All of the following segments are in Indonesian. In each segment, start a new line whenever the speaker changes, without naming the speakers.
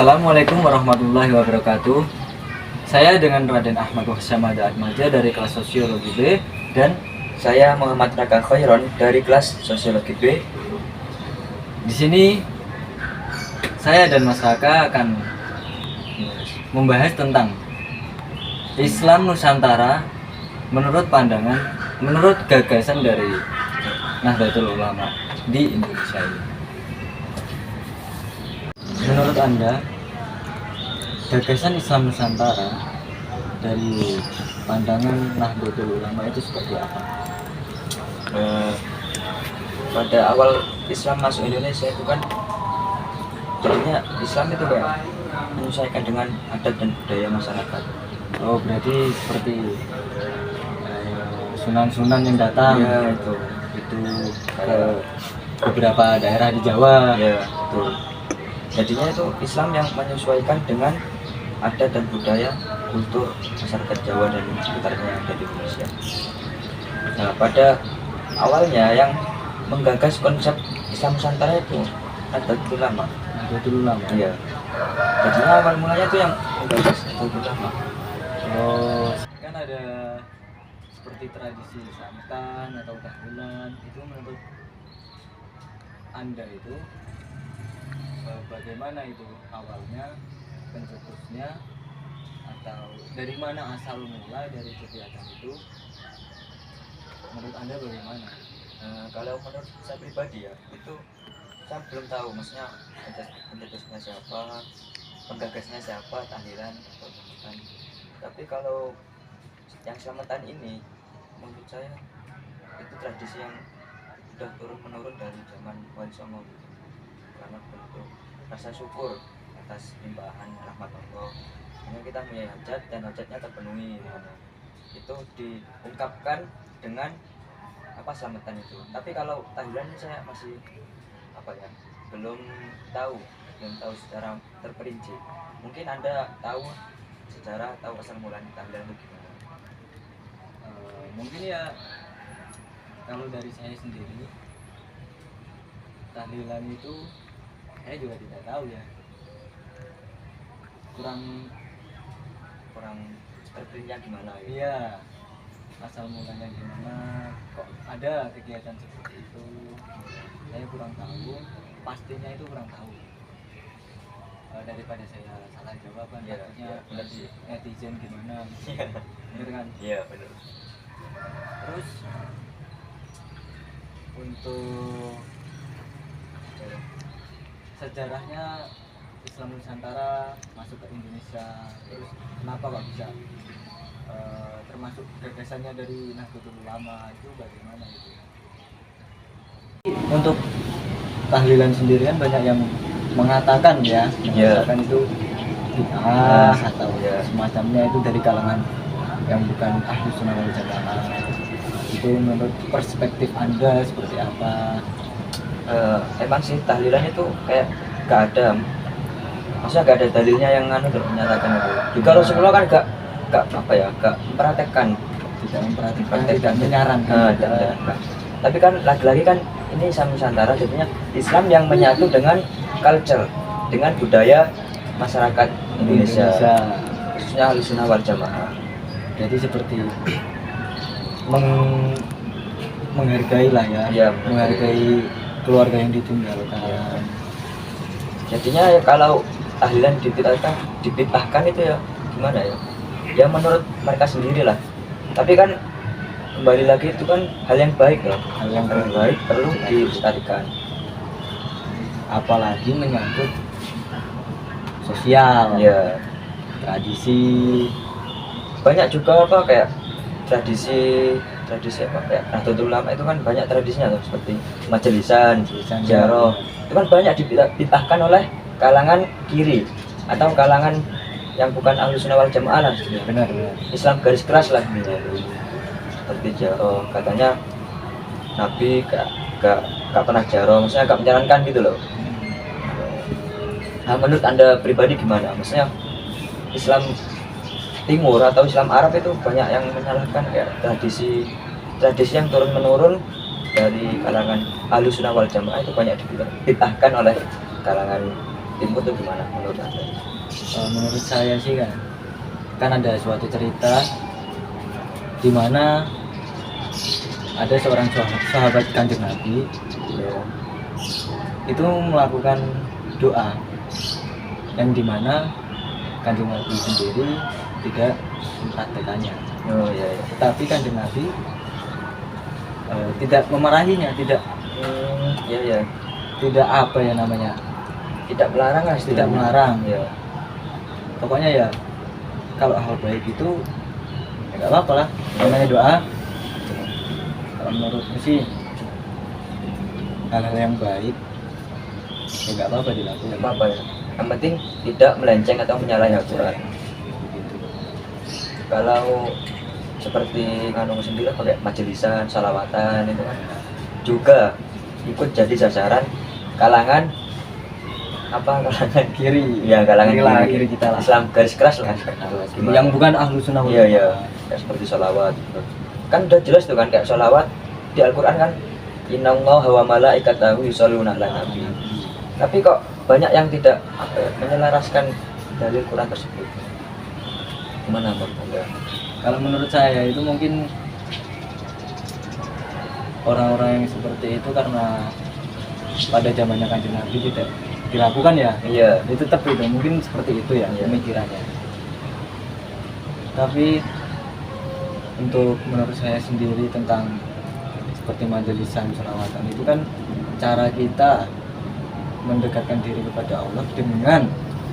Assalamualaikum warahmatullahi wabarakatuh. Saya dengan Raden Ahmad Wahsyamada Atmaja dari kelas Sosiologi B dan
Saya Muhammad Raka Khairon dari kelas Sosiologi B.
di sini saya dan Mas Raka akan membahas tentang Islam Nusantara menurut gagasan dari Nahdlatul Ulama di Indonesia ini. Menurut Anda, gagasan Islam Nusantara dari pandangan Nahdlatul Ulama itu seperti apa?
Pada awal Islam masuk Indonesia itu kan jadinya Islam itu kayak menyesuaikan dengan adat dan budaya masyarakat.
Oh, berarti seperti sunan-sunan yang datang
Ya itu
ke beberapa daerah di Jawa.
ya betul. Jadinya itu Islam yang menyesuaikan dengan adat dan budaya kultur masyarakat Jawa dan sekitarnya yang ada di Indonesia. Nah, pada awalnya yang menggagas konsep Islam Nusantara itu Nahdlatul Ulama.
Nahdlatul Ulama.
Iya. Jadinya awal mulanya itu yang menggagas Nahdlatul Ulama.
Oh, kan ada seperti tradisi samkan atau tahunan. Itu menurut Anda itu bagaimana itu awalnya, pencetusnya, atau dari mana asal mula dari kegiatan itu? Menurut Anda bagaimana?
Kalau menurut saya pribadi ya, itu saya belum tahu maksudnya pencetusnya siapa, penggagasnya siapa, tahlilan atau selamatan. Tapi kalau yang selamatan ini menurut saya itu tradisi yang sudah turun menurun dari zaman Wali Songo gitu. Karena bentuk rasa syukur atas limpahan rahmat Allah, hanya kita punya hajat dan hajatnya terpenuhi. Itu diungkapkan dengan selamatan itu. Tapi kalau tahlilan saya masih belum tahu secara terperinci. Mungkin Anda tahu sejarah, tahu asal mula tahlilan itu gimana?
Mungkin ya, kalau dari saya sendiri, tahlilan itu saya juga tidak tahu ya, kurang
Terperincinya gimana ya?
iya, asal mulanya gimana, kok ada kegiatan seperti itu, saya kurang tahu, pastinya itu kurang tahu. Daripada saya salah jawab kan,
Iya,
takutnya
iya, benar sih.
netizen gimana, bener kan?
Iya benar.
Terus untuk sejarahnya Islam Nusantara masuk ke Indonesia, terus kenapa kok bisa termasuk gagasannya dari Nahdlatul Ulama itu bagaimana itu? Untuk tahlilan sendiri kan banyak yang mengatakan mengatakan itu bid'ah atau semacamnya, itu dari kalangan yang bukan ahli sunnah wal jamaah. Itu menurut perspektif Anda seperti apa?
Emang sih tahlilan itu kayak gak ada, maksudnya gak ada dalilnya yang menyatakan itu. Juga Rasulullah kan gak mempraktekkan,
Tidak menyarankan.
Tapi kan lagi-lagi kan ini Islam Nusantara, jadinya Islam yang menyatu dengan culture, dengan budaya masyarakat Indonesia. Khususnya Ahlussunnah wal Jamaah.
Jadi seperti menghargai lah ya,
Iya,
menghargai keluarga yang ditinggalkan.
Ya. Jadinya ya kalau tahlilan dibid'ahkan itu ya gimana ya? Ya menurut mereka sendiri lah. Tapi kan kembali lagi itu kan hal yang baik loh.
Hal yang
baik perlu dilestarikan.
Apalagi menyangkut sosial,
Ya,
tradisi.
banyak juga kayak tradisi kayak Nahdlatul Ulama itu kan banyak tradisinya loh, seperti majelisan, ziarah. Itu kan banyak dibid'ahkan oleh kalangan kiri atau kalangan yang bukan Ahlussunnah wal Jamaah lah.
Benar.
Islam garis keras lah gitu. Seperti ziarah, katanya Nabi gak pernah ziarah, maksudnya gak menjalankan gitu loh. Nah, menurut Anda pribadi gimana? Maksudnya Islam Timur atau Islam Arab itu banyak yang menyalahkan kayak tradisi yang turun menurun dari kalangan Ahlussunnah wal Jamaah itu banyak dibid'ahkan oleh kalangan timur itu gimana menurut anda?
Menurut saya sih kan ada suatu cerita di mana ada seorang sahabat Kanjeng Nabi
Ya.
itu melakukan doa yang dimana Kanjeng Nabi sendiri tidak mempraktekannya.
Oh iya, iya.
Tetapi Kanjeng Nabi tidak memarahinya, tidak
Iya, iya.
tidak apa ya namanya,
Tidak melarang lah,
tidak melarang.
ya.
Pokoknya ya kalau hal baik itu ya nggak apa-apa lah, namanya doa. Kalau menurutku sih hal-hal yang baik ya nggak apa-apa dilakukan.
Apa apa ya, yang penting tidak melenceng atau menyalahi aturan. Kalau seperti kanung sendiri pakai majelisan, salawatan itu kan juga ikut jadi sasaran kalangan kalangan
Kiri
ya, kalangan
kiri kita lah,
Islam garis keras lah.
yang bukan ahlu sunnah wal
Iya, iya.
jamaah.
Kayak seperti sholawat gitu. Kan udah jelas tuh kan, kayak sholawat di Al-Quran kan innallaha wa malaikatahu yusholluna 'alan nabi. Tapi kok banyak yang tidak menyelaraskan dari Quran tersebut. Gimana menurut Anda?
Kalau menurut saya itu mungkin orang-orang yang seperti itu karena pada zamannya Kanjeng Nabi tidak dilakukan ya.
Iya.
Itu tetap itu mungkin seperti itu ya
Iya.
pemikirannya. Tapi untuk menurut saya sendiri tentang seperti majelisan, sholawatan itu kan cara kita mendekatkan diri kepada Allah dengan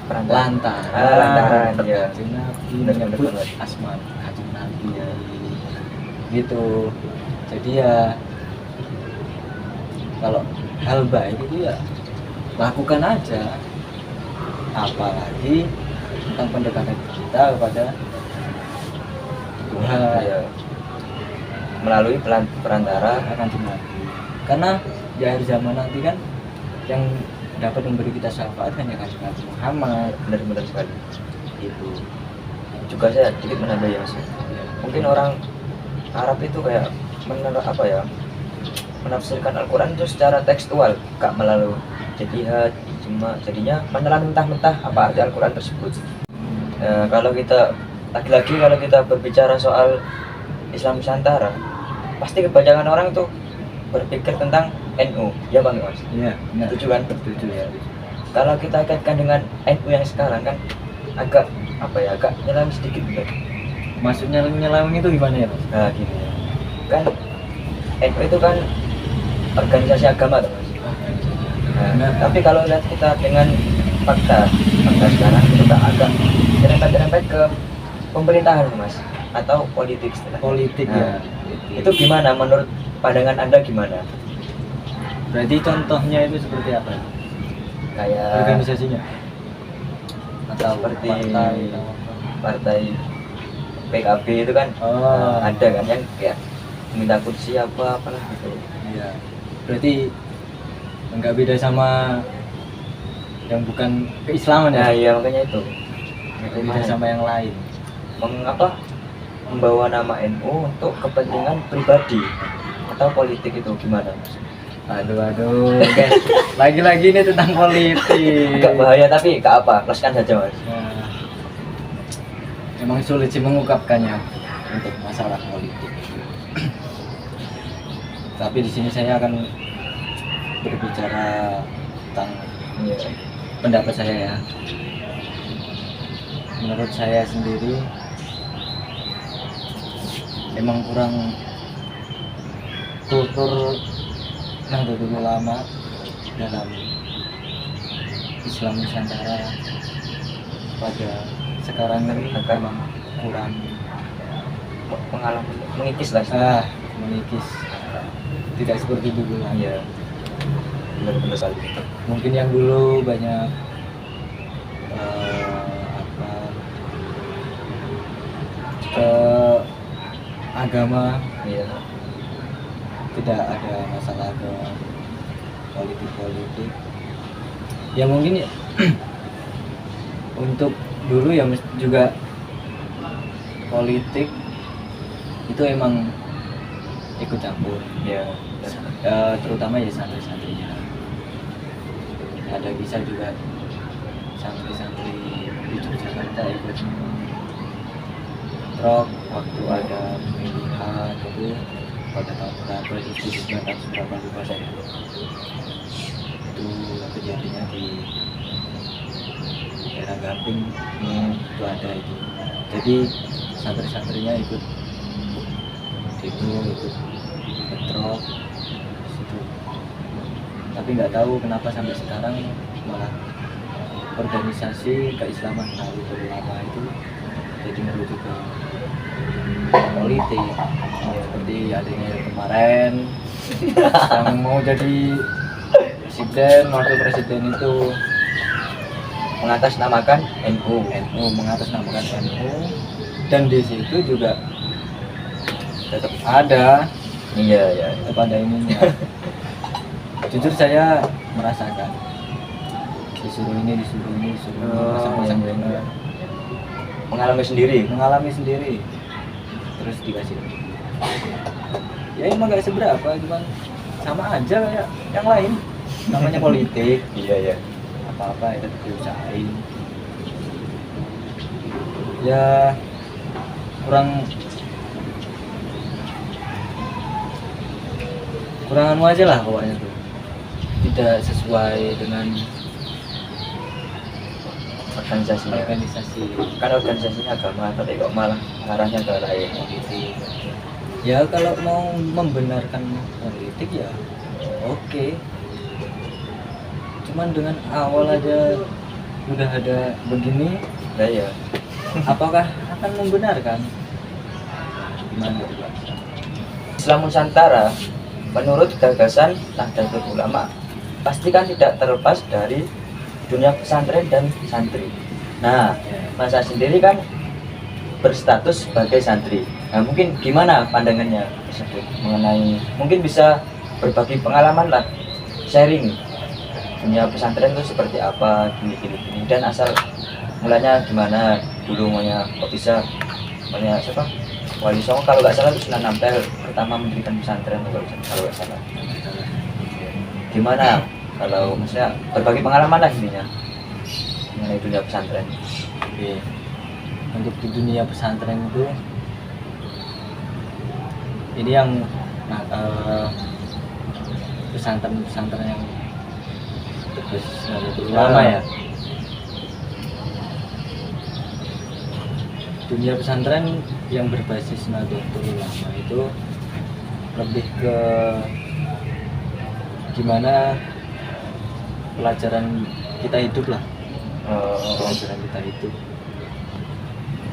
lantaran
ya.
Kanjeng Nabi
Benar,
menyebut
benar.
asma Kanjeng Nabi ya. Gitu. Jadi ya kalau hal baik itu ya lakukan aja, apalagi tentang pendekatan kita kepada Tuhan
Ya. Melalui perantara
Kanjeng Nabi. Karena di akhir zaman nanti kan yang dapat memberi kita syafaat hanya Kanjeng Nabi Muhammad.
benar-benar sekali.
Itu
Juga saya sedikit menambah ya Mas. Mungkin orang Arab itu kayak menafsirkan Al-Quran itu secara tekstual, gak melalui jihad, ijma, jadinya menelan mentah-mentah apa arti Al-Quran tersebut. Kalau kita lagi-lagi kalau kita berbicara soal Islam Nusantara, pasti kebanyakan orang itu berpikir tentang NU, ya Bang Mas?
Iya, benar.
Setuju kan?
Setuju ya.
Kalau kita kaitkan dengan NU yang sekarang kan agak agak nyelam sedikit gitu.
Maksudnya nyelam itu gimana ya, Mas?
Nah gini ya, kan NU itu kan organisasi agama tuh Mas. Nah, tapi kalau lihat kita dengan fakta sekarang kita agak nyerempet ke pemerintahan Mas, atau politik istilahnya.
Politik
Nah,
ya.
itu gimana menurut pandangan Anda gimana?
Berarti contohnya itu seperti apa?
Kayak
Organisasinya? Atau
Seperti
partai?
partai PKB itu kan
Oh,
ada kan yang kayak minta kursi apalah gitu.
iya. Berarti nggak beda sama yang bukan keislaman
Nah
ya?
iya makanya itu
Nggak beda sama yang lain.
Membawa nama NU untuk kepentingan pribadi atau politik itu gimana Mas?
Aduh, guys. Lagi-lagi ini tentang politik.
Agak bahaya tapi gak apa, lepaskan saja Mas.
Nah, emang sulit sih mengungkapkannya untuk masalah politik. Tapi di sini saya akan berbicara tentang
Iya.
pendapat saya ya. Menurut saya sendiri emang kurang kultur Nahdlatul Ulama dalam Islam Nusantara pada sekarang ini memang kurang
Pengalaman mengikis lah.
mengikis, tidak seperti dulu lah.
Iya. Benar-benar sekali.
Mungkin yang dulu banyak ke agama,
Iya.
tidak ada masalah ke politik ya mungkin ya, untuk dulu ya juga politik itu emang ikut campur
Iya.
terutama ya santri-santrinya ada bisa juga santri-santri di Yogyakarta ikut rock waktu ada pemilihan itu pada tahun berapa itu 19 berapa lupa saya, itu kejadiannya di daerah Gamping. Itu ada itu, jadi santri-santrinya ikut bentrok situ, tapi nggak tahu kenapa sampai sekarang malah organisasi keislaman Nahdlatul Ulama itu jadi merujuk ke politik, seperti adanya yang kemarin yang mau jadi presiden, wakil presiden itu
Mengatasnamakan NU.
mengatasnamakan NU, dan di situ juga tetap ada
Iya.
kepada ininya. Jujur saya merasakan disuruh ini pasang-pasang banner, mengalami sendiri terus dikasih ya emang gak seberapa, cuman sama aja kayak yang lain, namanya politik.
Iya.
Apa-apa itu diusahain ya, kurang anu aja lah pokoknya tuh, tidak sesuai dengan
Organisasi kan organisasinya agama, tapi kok malah arahnya ke lain gitu.
ya. Kalau mau membenarkan politik ya oke, cuman dengan awal aja udah ada begini,
Nah ya,
apakah akan membenarkan? Gimana?
Islam Nusantara menurut gagasan Nahdlatul Ulama pasti kan tidak terlepas dari dunia pesantren dan santri. Nah, Masa sendiri kan berstatus sebagai santri. Nah, mungkin gimana pandangannya tersebut mengenai, mungkin bisa berbagi pengalaman lah, sharing dunia pesantren itu seperti apa, gini, dan asal mulanya gimana dulu, maunya kok bisa, maunya siapa, Wali Songo kalau nggak salah itu Sunan Ampel pertama mendirikan pesantren kalau nggak salah. Gimana kalau maksudnya berbagi pengalaman lah intinya mengenai dunia pesantren.
Oke. Untuk di dunia pesantren itu ini yang pesantren yang berbasis Nahdlatul Ulama ya. Dunia pesantren yang berbasis Nahdlatul Ulama itu lebih ke gimana pelajaran kita hidup lah, pelajaran kita hidup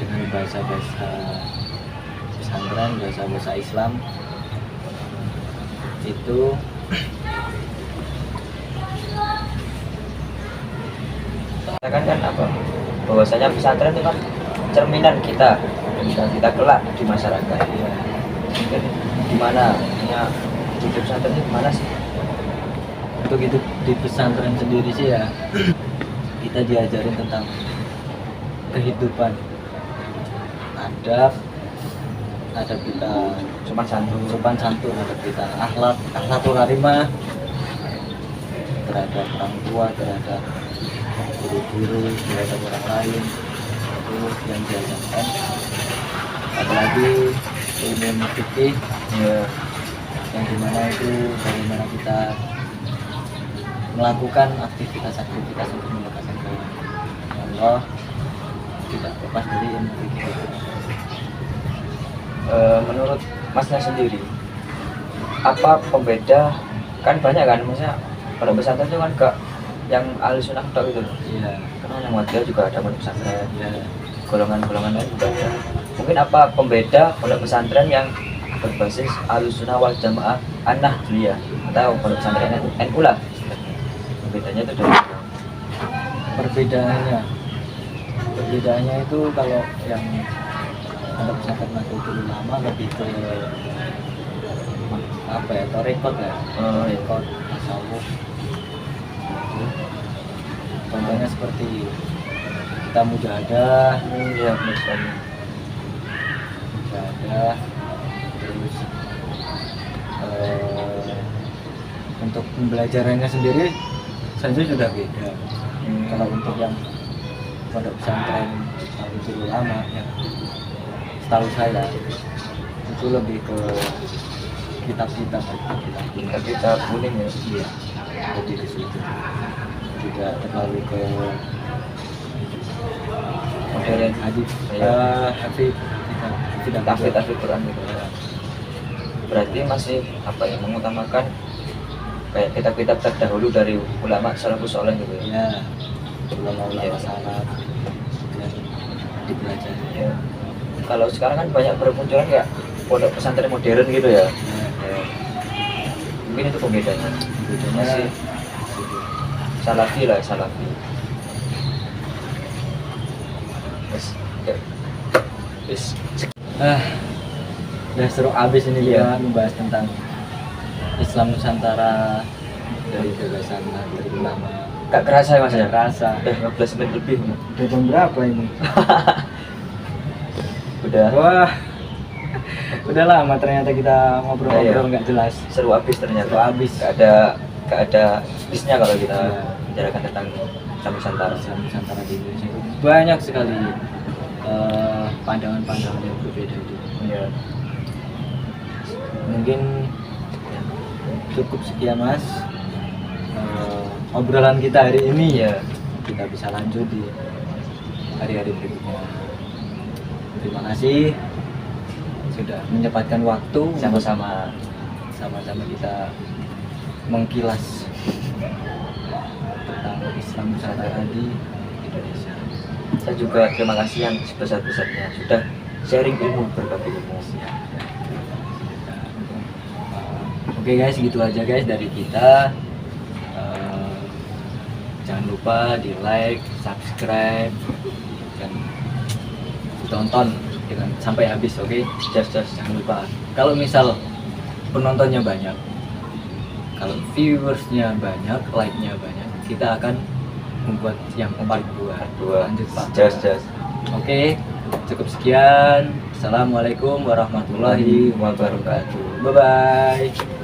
dengan bahasa-bahasa pesantren, bahasa-bahasa Islam itu
Katakan kan apa, bahwasanya pesantren itu kan cerminan kita kelak di masyarakat ya. Mungkin gimana punya hidup pesantren itu gimana sih?
untuk hidup di pesantren sendiri sih ya, kita diajarin tentang kehidupan, adab kita, sopan santun, adab kita, akhlakul karimah terhadap orang tua, terhadap guru-guru, terhadap orang lain, itu yang diajarkan. Apalagi ilmu fikih
Ya,
yang dimana itu bagaimana kita melakukan aktivitas untuk mendekatkan ke Allah, tidak lepas dari ilmu fikih itu.
menurut Masnya sendiri apa pembeda, kan banyak kan maksudnya pada pesantren itu kan gak yang ahli sunnah tok itu loh.
Iya,
Karena yang Muhammadiyah juga ada pondok pesantren,
ya.
golongan-golongan lain juga ada. Mungkin apa pembeda pondok pesantren yang berbasis Ahlussunnah wal Jamaah An-Nahdliyah atau pondok pesantren NU lah. Bedanya itu dari mana?
Perbedaannya itu kalau yang pondok pesantren Nahdlatul Ulama lebih ke apa ya, tarekat ya, tarekat, tasawuf. Contohnya seperti kita mujahadah,
Ya benar sekali.
terus untuk pembelajarannya sendiri saja sudah beda. Kalau untuk yang pondok pesantren Tahfidzul Ulama yang setahu saya itu lebih ke kitab-kitab
Kita kuning ya.
iya, lebih ke situ, tidak terlalu ke
Modern
hadis hafid tidak
tahfidz Quran gitu. Berarti masih apa ya, mengutamakan kayak kitab-kitab terdahulu dari ulama salafus saleh gitu ya.
ya ulama-ulama
Iya.
salaf yang dipelajari.
Ya. Kalau sekarang kan banyak bermunculan kayak pondok pesantren modern gitu ya. Ya. Mungkin itu pembedanya.
Bedanya
Masih salafi lah, salafi. Yes. Ya. Yes.
udah seru abis ini
Iya.
dia membahas tentang Islam Nusantara dari gagasan Nahdlatul Ulama.
Gak kerasa ya mas ya?
Rasa
Udah 15 menit lebih.
udah jam berapa ini?
Udah
Wah, udah lama ternyata kita ngobrol-ngobrol
Iya.
nggak jelas.
seru abis ternyata.
Seru abis.
Gak ada bisnya kalau kita
Iya.
bicarakan tentang Islam Nusantara.
Islam Nusantara di Indonesia itu banyak sekali pandangan-pandangan yang berbeda itu.
Iya.
Mungkin cukup sekian mas obrolan kita hari ini.
Iya.
Kita bisa lanjut di hari-hari berikutnya. Terima kasih sudah menyempatkan waktu
Sama-sama.
sama-sama kita mengkilas tentang Islam Nusantara di Indonesia.
Saya juga terima kasih yang sebesar-besarnya sudah sharing ilmu, berbagi ilmu.
Oke guys, gitu aja guys dari kita. Jangan lupa di like, subscribe, dan tonton dengan sampai habis. Oke, jangan lupa. Kalau misal penontonnya banyak, kalau viewersnya banyak, like-nya banyak, kita akan membuat yang part 2. Lanjut Pak.
Just.
Oke, cukup sekian. Assalamualaikum warahmatullahi wabarakatuh. Bye bye.